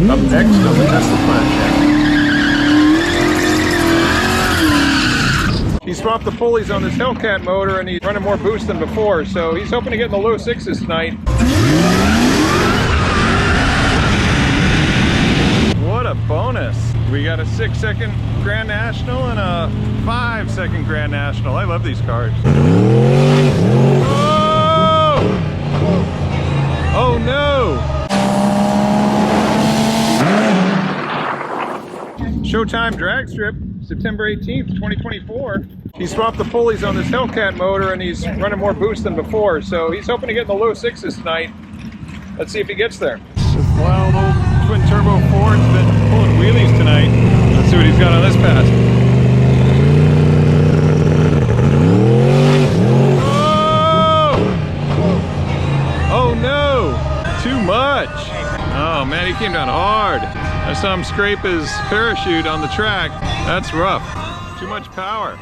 Up next on the Tesla Plaid channel. He swapped the pulleys on this Hellcat motor and he's running more boost than before, so he's hoping to get in the low sixes tonight. What a bonus! We got a 6-second Grand National and a 5-second Grand National. I love these cars. Oh! Oh no! Showtime Dragstrip, September 18th, 2024. He swapped the pulleys on this Hellcat motor and he's running more boost than before, so he's hoping to get in the low sixes tonight. Let's see if he gets there. This wild old twin turbo Ford's been pulling wheelies tonight. Let's see what he's got on this pass. Oh! Oh no! Too much! Oh man, he came down hard. I saw him scrape his parachute on the track. That's rough. Too much power.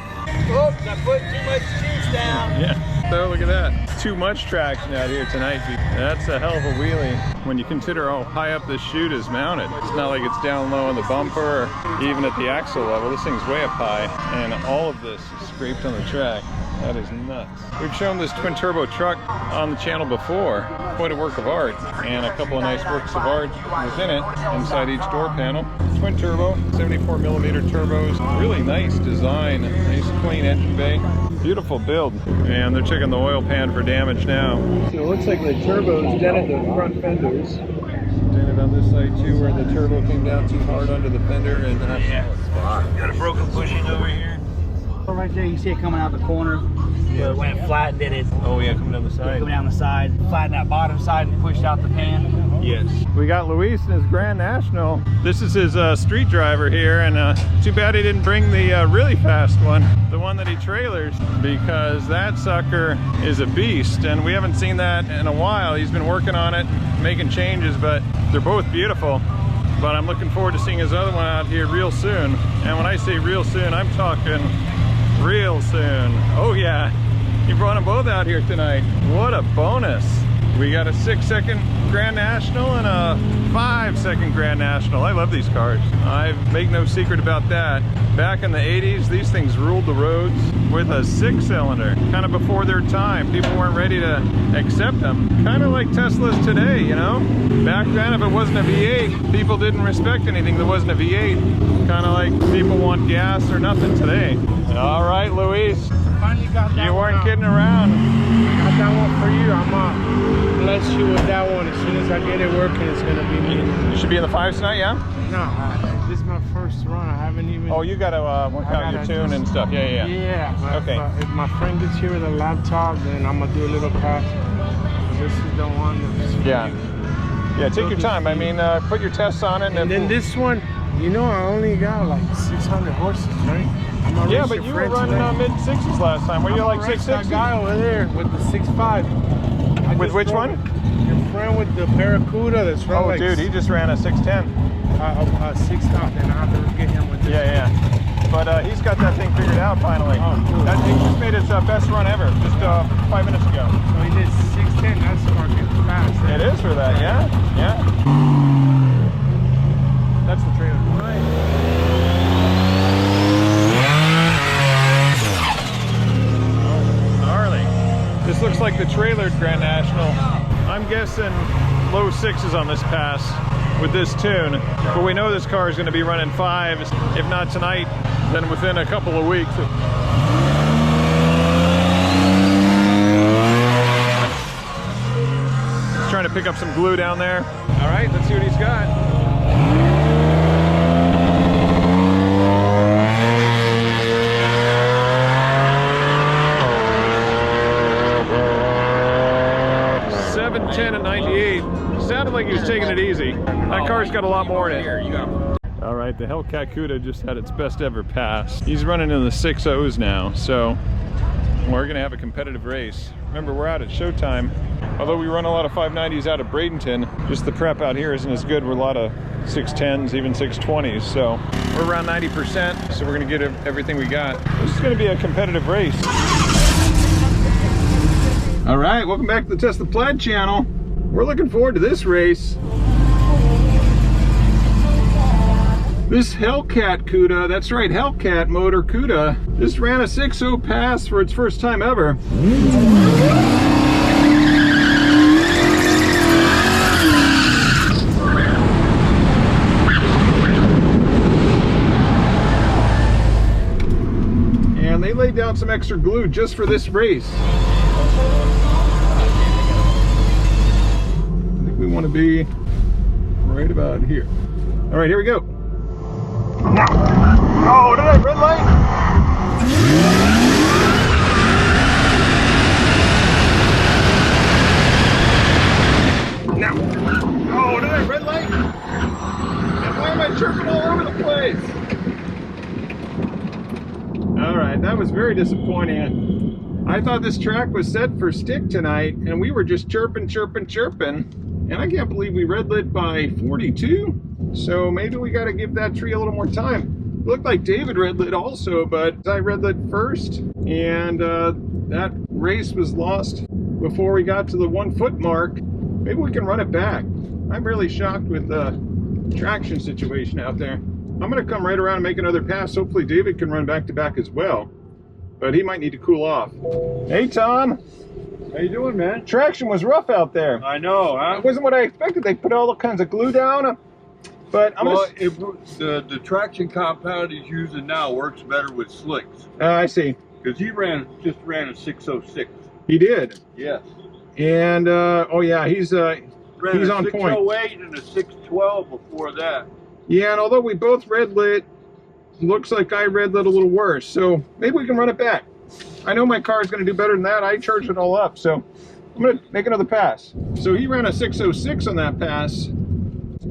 Oops, I put too much juice down. Yeah. So look at that. Too much traction out here tonight. That's a hell of a wheelie when you consider how high up this chute is mounted. It's not like it's down low in the bumper or even at the axle level. This thing's way up high and all of this is scraped on the track. That is nuts. We've shown this twin turbo truck on the channel before. Quite a work of art and a couple of nice works of art within it inside each door panel. Twin turbo, 74mm turbos, really nice design, nice clean engine bay. Beautiful build. And they're checking the oil pan for damage now. So it looks like the turbo's dented the front fenders. Dented on this side too where the turbo came down too hard under the fender and Got a broken bushing over here. Right there, you see it coming out the corner. Yeah. It went flat and did it. Oh yeah, coming down the side. Coming down the side, flattened that bottom side and pushed out the pan. Yes. We got Luis in his Grand National. This is his street driver here, and too bad he didn't bring the really fast one, the one that he trailers, because that sucker is a beast, and we haven't seen that in a while. He's been working on it, making changes, but they're both beautiful. But I'm looking forward to seeing his other one out here real soon. And when I say real soon, I'm talking real soon. Oh yeah, he brought them both out here tonight. What a bonus. We got a 6-second Grand National and a 5-second Grand National. I love these cars. I make no secret about that. Back in the 80s, these things ruled the roads with a 6-cylinder. Kind of before their time. People weren't ready to accept them. Kind of like Teslas today, you know? Back then, if it wasn't a V8, people didn't respect anything that wasn't a V8. Kind of like people want gas or nothing today. All right, Luis. Finally got that. You weren't kidding around. I got that one for you. I'm gonna bless you with that one. As soon as I get it working, it's gonna be me. You should be in the 5s tonight, yeah? No, this is my first run. I haven't even. Oh, you gotta work out your tune and stuff. Yeah. Yeah. But okay. If my friend gets here with a laptop, then I'm gonna do a little pass. This is the one. Yeah. Yeah. Take your time. I mean, put your tests on it. And then this one, you know, I only got like 600 horses, right? Yeah, but you were running mid-6s last time. Were you like 6'6"? That guy over there with the 6'5". With which one? Your friend with the Barracuda that's running. Oh, like dude, he just ran a 6'10". 6 out, and I have to get him with this. Yeah. But he's got that thing figured out finally. Oh, cool. He just made his best run ever, just 5 minutes ago. So he did 6'10". That's fucking fast. It is for that, yeah. That's the trailer. This looks like the trailered Grand National. I'm guessing low 6s on this pass with this tune, but we know this car is going to be running 5s, if not tonight, then within a couple of weeks. He's trying to pick up some glue down there. All right, let's see what he's got. 710 and 98. Sounded like he was taking it easy. That car's got a lot more in it. All right, the Hellcat Cuda just had its best ever pass. He's running in the 6.0s now, so we're gonna have a competitive race. Remember, we're out at Showtime. Although we run a lot of 590s out of Bradenton, just the prep out here isn't as good. We're a lot of 610s, even 620s, so we're around 90%, so we're gonna get everything we got. This is gonna be a competitive race. All right, welcome back to the Tesla Plaid channel. We're looking forward to this race. This Hellcat Cuda, that's right, Hellcat motor Cuda, just ran a 6.0 pass for its first time ever. And they laid down some extra glue just for this race. I think we want to be right about here. All right, here we go. Now. Oh, did I red light? Now. Oh, did I red light? And why am I chirping all over the place? All right, that was very disappointing. I thought this track was set for stick tonight, and we were just chirping. And I can't believe we red lit by 42. So maybe we got to give that tree a little more time. It looked like David red lit also, but I red lit first, and that race was lost before we got to the 1 foot mark. Maybe we can run it back. I'm really shocked with the traction situation out there. I'm going to come right around and make another pass. Hopefully David can run back to back as well, but he might need to cool off. Hey Tom. How you doing, man? Traction was rough out there. I know, huh? It wasn't what I expected. They put all kinds of glue down. But I'm the traction compound he's using now works better with slicks. I see. Because he just ran a 606. He did. Yes. And oh yeah, he's on point. 608 and a 612 before that. Yeah, and although we both red lit, looks like I red lit a little worse. So maybe we can run it back. I know my car is going to do better than that. I charged it all up, so I'm going to make another pass. So he ran a 606 on that pass.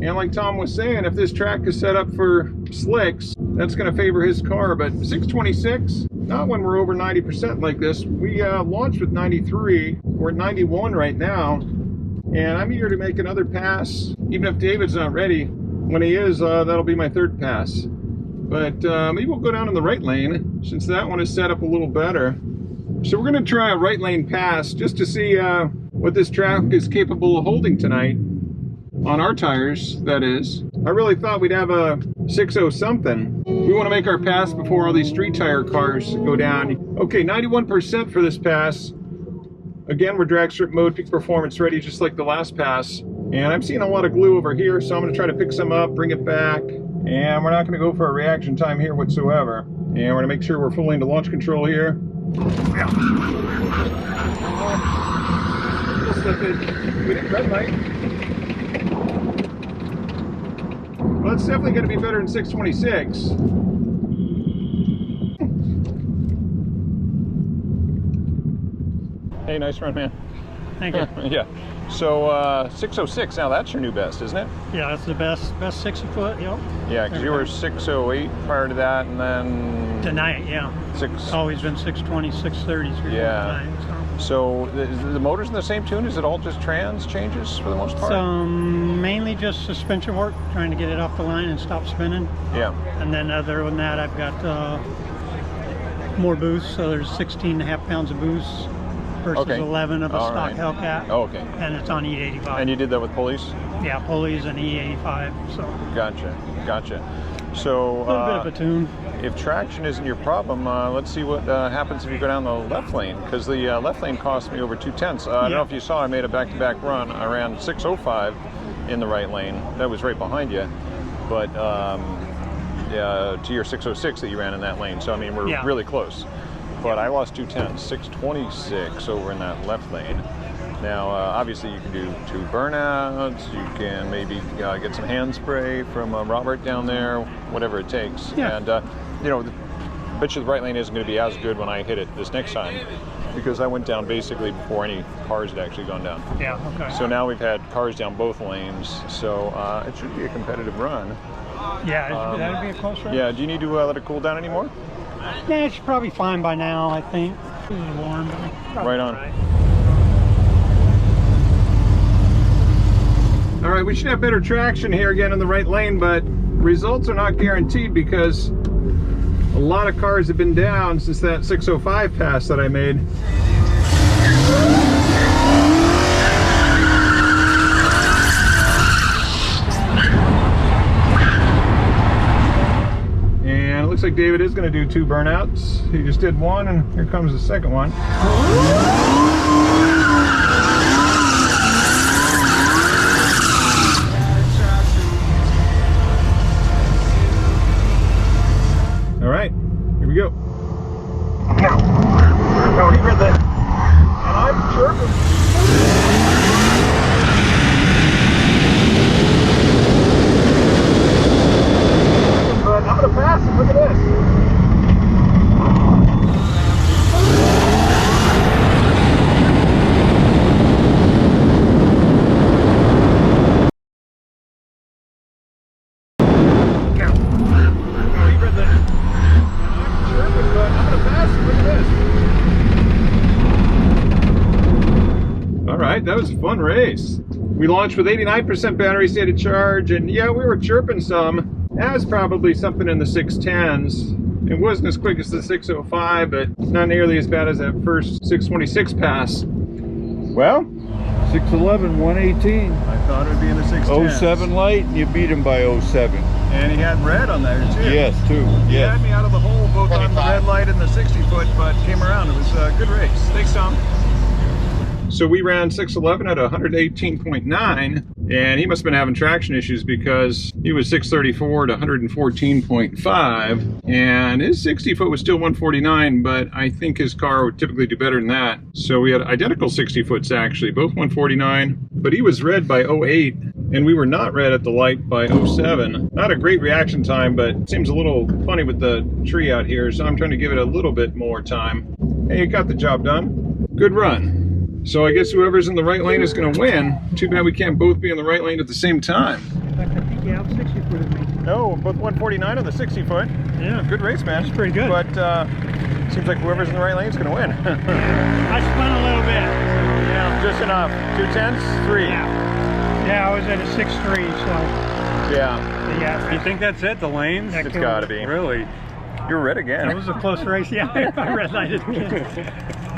And like Tom was saying, if this track is set up for slicks, that's going to favor his car. But 626, not when we're over 90% like this. We launched with 93. We're at 91 right now. And I'm eager to make another pass, even if David's not ready. When he is, that'll be my third pass. But maybe we'll go down in the right lane, since that one is set up a little better. So we're going to try a right lane pass just to see what this track is capable of holding tonight. On our tires, that is. I really thought we'd have a 6.0 something. We want to make our pass before all these street tire cars go down. Okay, 91% for this pass. Again, we're drag strip mode, peak performance ready, just like the last pass. And I'm seeing a lot of glue over here, so I'm going to try to pick some up, bring it back. And we're not going to go for a reaction time here whatsoever. And we're going to make sure we're fully into launch control here. Yeah. We didn't red light. Well, it's definitely going to be better than 626. Hey, nice run, man. Thank you. Yeah. So 606, now that's your new best, isn't it? Yeah, that's the best 60 foot, yep. Yeah, because you were 608 prior to that, and then... Tonight, yeah. It's always been 620, 630. Yeah. Tonight, so the motor's in the same tune? Is it all just trans changes for the most part? Mainly just suspension work, trying to get it off the line and stop spinning. Yeah. And then other than that, I've got more boost, so there's 16.5 pounds of boost versus 11 of a stock Hellcat. Oh, okay. And it's on E85. And you did that with pulleys? Yeah, pulleys and E85. So. Gotcha. So a little bit of a tune. If traction isn't your problem, let's see what happens if you go down the left lane, because the left lane cost me over 2/10. I don't know if you saw, I made a back-to-back run. I ran 605 in the right lane. That was right behind you, but to your 606 that you ran in that lane. So I mean, we're really close. But I lost 2/10, 626 over in that left lane. Now, obviously, you can do 2 burnouts. You can maybe get some hand spray from Robert down there, whatever it takes. Yeah. And you know, I bet you the right lane isn't going to be as good when I hit it this next time, because I went down basically before any cars had actually gone down. Yeah. Okay. So now we've had cars down both lanes, so it should be a competitive run. Yeah, that'd be a close run. Yeah. Do you need to let it cool down anymore? Yeah, it should probably be fine by now, I think. It's a little warm, but right on. All right, we should have better traction here again in the right lane, but results are not guaranteed because a lot of cars have been down since that 605 pass that I made. looks like David is going to do 2 burnouts. He just did 1, and here comes the second one. All right, here we go. No, he read that. And I'm chirping. But I'm gonna pass him. Look at this. That was a fun race. We launched with 89% battery state of charge, and yeah, we were chirping some. That was probably something in the 610s. It wasn't as quick as the 605, but not nearly as bad as that first 626 pass. Well, 611, 118. I thought it would be in the 610s. 07 light, and you beat him by 07. And he had red on there too. Yes, too. He Yes. had me out of the hole both on the red light and the 60-foot, but came around. It was a good race. Thanks, Tom. So we ran 611 at 118.9, and he must have been having traction issues because he was 634 to 114.5, and his 60-foot was still 149, but I think his car would typically do better than that. So we had identical 60-foots actually, both 149, but he was red by 08, and we were not red at the light by 07. Not a great reaction time, but it seems a little funny with the tree out here, so I'm trying to give it a little bit more time. Hey, you got the job done. Good run. So I guess whoever's in the right lane is going to win. Too bad we can't both be in the right lane at the same time. In fact, I think you out 60-footed me. No, both 149 on the 60-foot. Yeah. Good race, man. That's pretty good. But seems like whoever's in the right lane is going to win. I spun a little bit. Yeah. Just enough. 2/10, 3. Yeah, I was at a 6.3, so. Yeah. You think that's it, the lanes? It's got to be. Really? You're red again. That was a close race. Yeah, I red lighted again.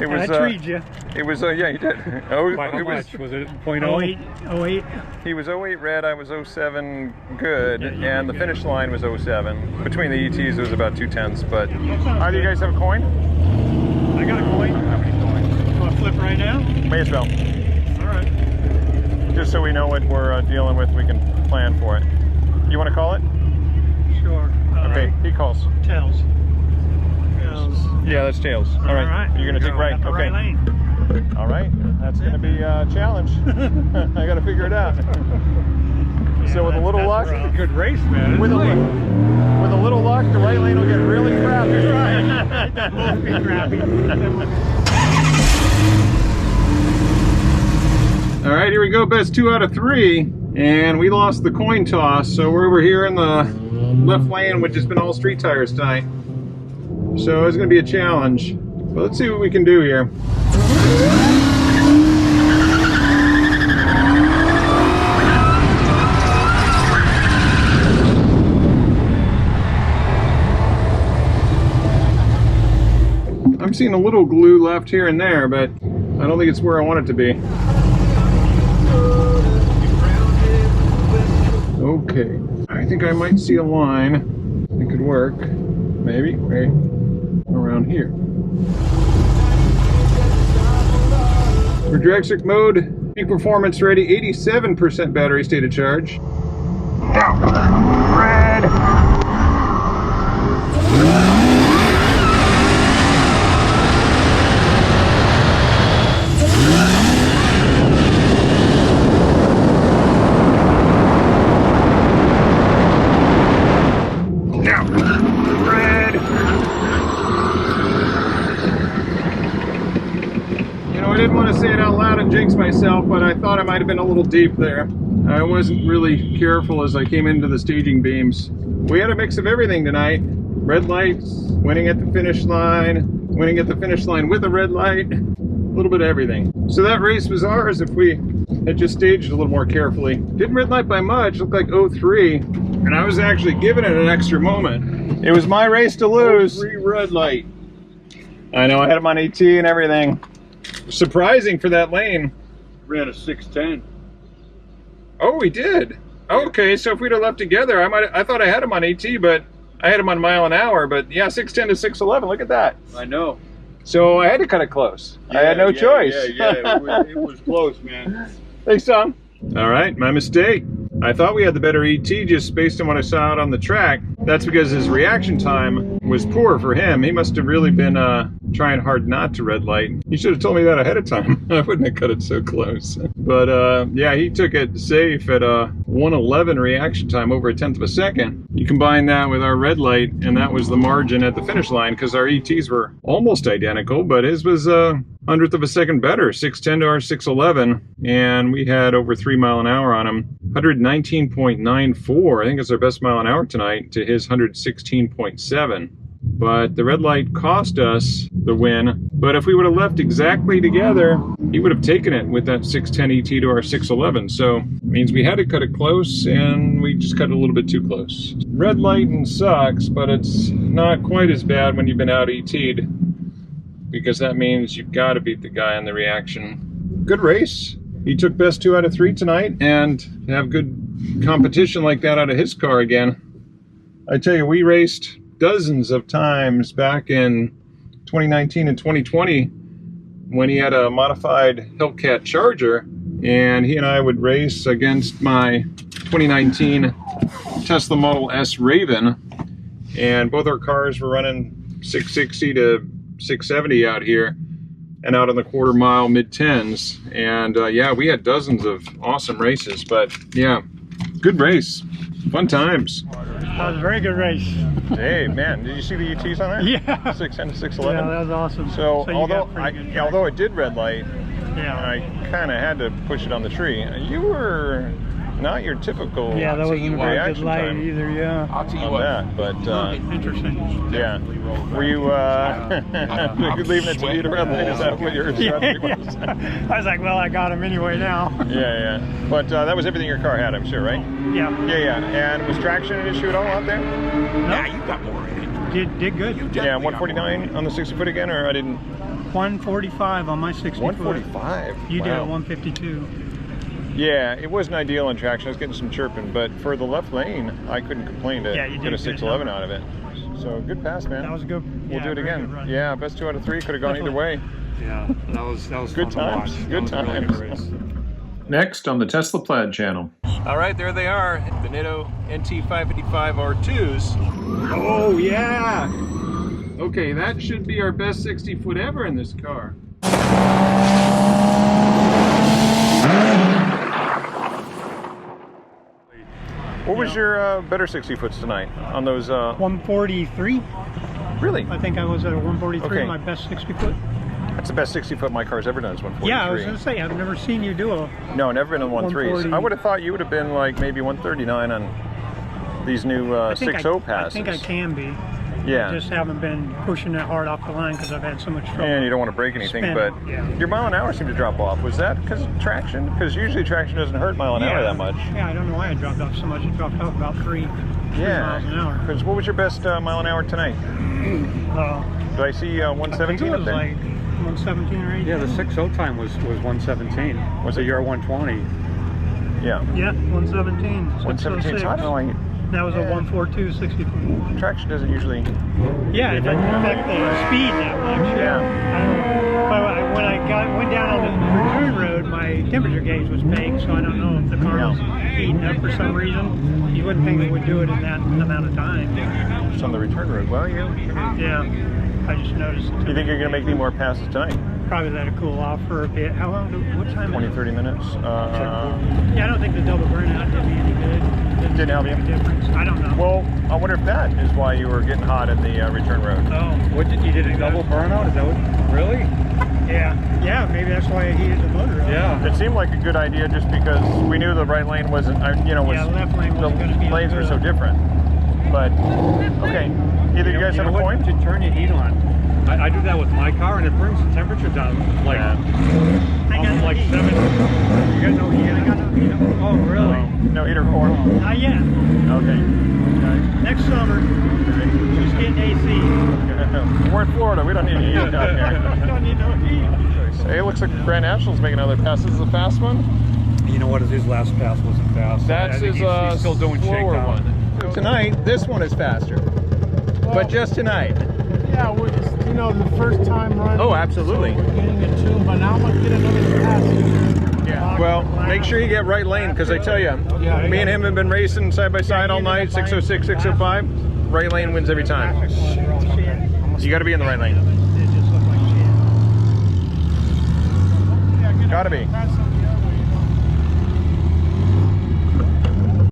It was. I treed you. It was. Yeah, you did. Oh, By how much? Was it 0.0? 08. He was 08 red. I was 07 good, and the finish line was 07. Between the ETs, it was about 2/10. But either you guys have a coin? I got a coin. How many coins? You want to flip right now? May as well. All right. Just so we know what we're dealing with, we can plan for it. You want to call it? Sure. Okay, he calls. Tails. Yeah, that's tails. All right. You're going to take right. Okay. Okay. Right lane. All right. That's going to be a challenge. I got to figure it out. So with a little luck, Good race, man. with a little luck, the right lane will get really crappy. Right. That will be crappy. All right, here we go. Best 2 out of 3, and we lost the coin toss. So we're over here in the left lane, which has been all street tires tonight. So it's going to be a challenge. But let's see what we can do here. I'm seeing a little glue left here and there, but I don't think it's where I want it to be. Okay, I think I might see a line. It could work. Maybe right around here. For Dragstrip mode, peak performance ready, 87% battery state of charge. Red. I didn't want to say it out loud and jinx myself, but I thought I might have been a little deep there. I wasn't really careful as I came into the staging beams. We had a mix of everything tonight. Red lights, winning at the finish line, winning at the finish line with a red light, a little bit of everything. So that race was ours if we had just staged a little more carefully. Didn't red light by much, looked like 03, and I was actually giving it an extra moment. It was my race to lose. 03 red light. I know, I had him on AT and everything. Surprising for that lane. Ran a 610. Oh, we did. Okay, so if we'd have left together, I thought I had him on AT, but I had him on mile an hour, but yeah, 610 to 611. Look at that. I know. So I had to cut it close. Yeah, I had no choice. It was close, man. Thanks, Tom. All right, my mistake. I thought we had the better ET just based on what I saw out on the track. That's because his reaction time was poor for him. He must have really been trying hard not to red light. He should have told me that ahead of time. I wouldn't have cut it so close. But yeah, he took it safe at a 111 reaction time, over 1/10 of a second. You combine that with our red light, and that was the margin at the finish line, because our ETs were almost identical, but his was 1/100th of a second better, 610 to our 611, and we had over 3 mile an hour on him. 119.94, I think it's our best mile an hour tonight, to his 116.7. But the red light cost us the win. But if we would have left exactly together, he would have taken it with that 610 ET to our 611. So it means we had to cut it close, and we just cut it a little bit too close. Red lighting sucks, but it's not quite as bad when you've been out ET'd, because that means you've got to beat the guy on the reaction. Good race. He took best 2 out of 3 tonight, and to have good competition like that out of his car again. I tell you, we raced dozens of times back in 2019 and 2020 when he had a modified Hellcat Charger, and he and I would race against my 2019 Tesla Model S Raven, and both our cars were running 660 to 670 out here and out on the quarter mile mid-10s, and yeah, we had dozens of awesome races. But yeah, good race, fun times. That was a very good race. Hey man, did you see the ETs on there? Yeah. 610 to 611. Yeah, that was awesome. So although I although it did red light, yeah, I kind of had to push it on the tree. You were not your typical yeah, that wasn't a very good reaction light time either. Yeah. I'll tell you on what. that, but Interesting. yeah. Were you leaving it to you to red light? Is that what your strategy was? I was like, well, I got him anyway now. Yeah. But that was everything your car had, I'm sure, right? Yeah. Yeah. And was traction an issue at all out there? Nah, you got more in it. Did good. Yeah, 149 on the 60 foot again, or I didn't? 145 on my 60 foot. 145. You did Wow. a 152. Yeah, it wasn't ideal on traction. I was getting some chirping, but for the left lane, I couldn't complain to Yeah, you get a did 611 out of it. So good pass, man. That was a good. We'll do it very again. good run. Yeah, best 2 out of 3. Could have gone either way. Yeah, that was Good fun to times. watch. Good That was a really times. good race. Next on the Tesla Plaid channel. All right, there they are, the Nitto NT555 R2s. Oh yeah. Okay, that should be our best 60 foot ever in this car. What was your better 60 foots tonight on those? 143. Really? I think I was at a 143. Okay. My best 60 foot. That's the best 60 foot my car's ever done is 143. Yeah, I was gonna say I've never seen you do a. No, never been on 1.3s. 140. I would have thought you would have been like maybe 139 on these new 6.0 passes. I think I can be. Yeah. I just haven't been pushing that hard off the line because I've had so much trouble. And you don't want to break anything, Spin, but yeah. your mile an hour seemed to drop off. Was that because of traction? Because usually traction doesn't hurt mile an hour that much. Yeah, I don't know why it dropped off so much. It dropped off about 3 miles an hour. Because what was your best mile an hour tonight? Did I see 117 I up think it was there? like 117 or 18. Yeah, the 6.0 time was 117. Was it? Your 120? Yeah. Yeah, 117. 117. So I don't know. That was a 142 60 foot. Traction doesn't usually. Yeah, it doesn't affect the speed that much. Yeah. When I went down on the return road, my temperature gauge was paying, so I don't know if the car was heating up for some reason. You wouldn't think it would do it in that amount of time. Just on the return road. Well, yeah. Yeah, I just noticed. You think you're going to make any more passes tonight? Probably let it cool off for a bit. How long? What time? 20, is it? 30 minutes. Yeah, I don't think the double burnout did me any good. Didn't help you? Make a difference. I don't know. Well, I wonder if that is why you were getting hot in the return road. Oh, What did you did a double burnout? Is that what? Really? yeah, maybe that's why I heated the motor up. Yeah. It seemed like a good idea just because we knew the right lane wasn't, was Yeah, left lane wasn't going to be the lanes as were good. so different. But okay, either you guys have a what? coin? To turn your heat on. I do that with my car, and it brings the temperature down like I got almost like heat. 7. You got no heat. I got no heat. Oh, really? No heater core. Not yet. Okay. Next summer, just getting AC. We're in Florida. We don't need any heat down here. Don't need no heat. Hey, it looks like Grand National's making another pass. This is a fast one. You know what? His last pass wasn't fast. That's I think his he's still doing slower shakedown. one. Tonight, this one is faster. but just tonight. Yeah, you know, the first time running. Oh, absolutely. So we're getting it too, but now I'm gonna get another capacity. Yeah. Well, make sure you get right lane, because I tell you, me and him have been racing side by side all night, 606, 605. Right lane wins every time. You got to be in the right lane. Gotta be.